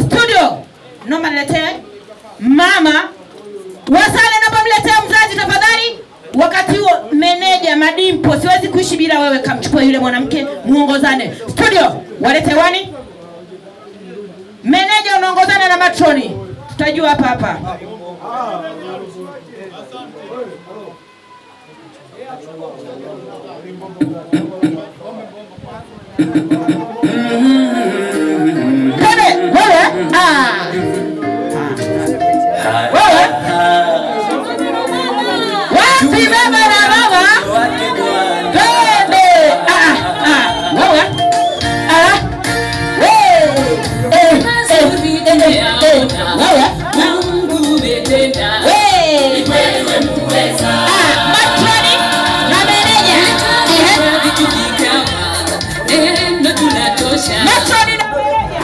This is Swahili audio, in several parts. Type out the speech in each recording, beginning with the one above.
Studio, naomba niletee mama. Wasale naomba mletee mzazi tafadhali. Wakati huo meneja Madimpo, siwezi kuishi bila wewe, kamchukua yule mwanamke muongozane. Studio, walete wani. Meneja unaongozana na matroni. Tutajua hapa hapa. Wapi baba na mama? Twende. Mungu umetenda. Matroni na meneja. Matroni na meneja.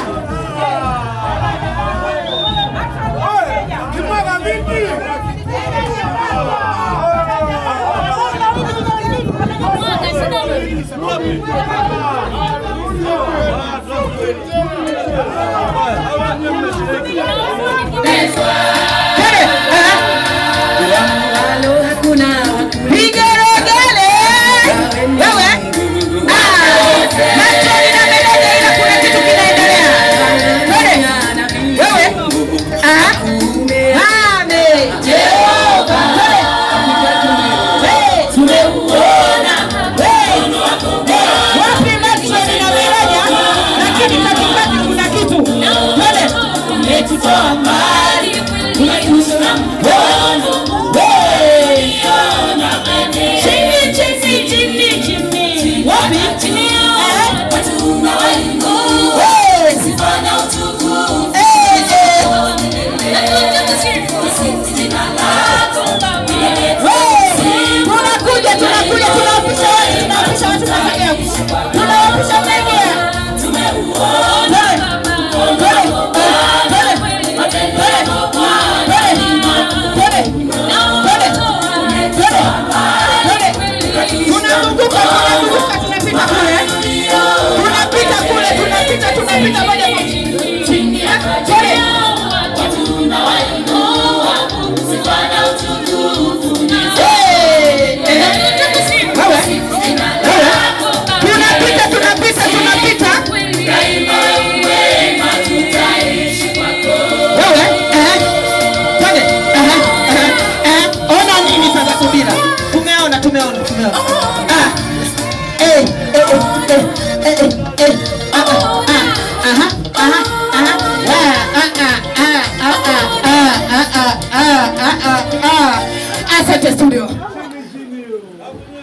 Asante studio.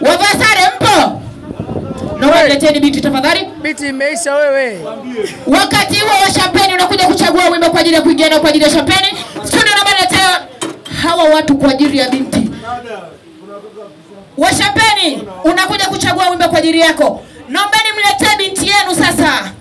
Wavasare mpo? Naomba leteni biti tafadhali. Biti imeisha wewe. Wakati huo wa champagne unakuja kuchagua wimbo kwa ajili ya kuingia na kwa ajili ya champagne. Studio naomba letea hawa watu kwa ajili ya binti. Wa champagne unakuja kuchagua wimbo kwa ajili yako. Naomba nimletee binti yenu sasa.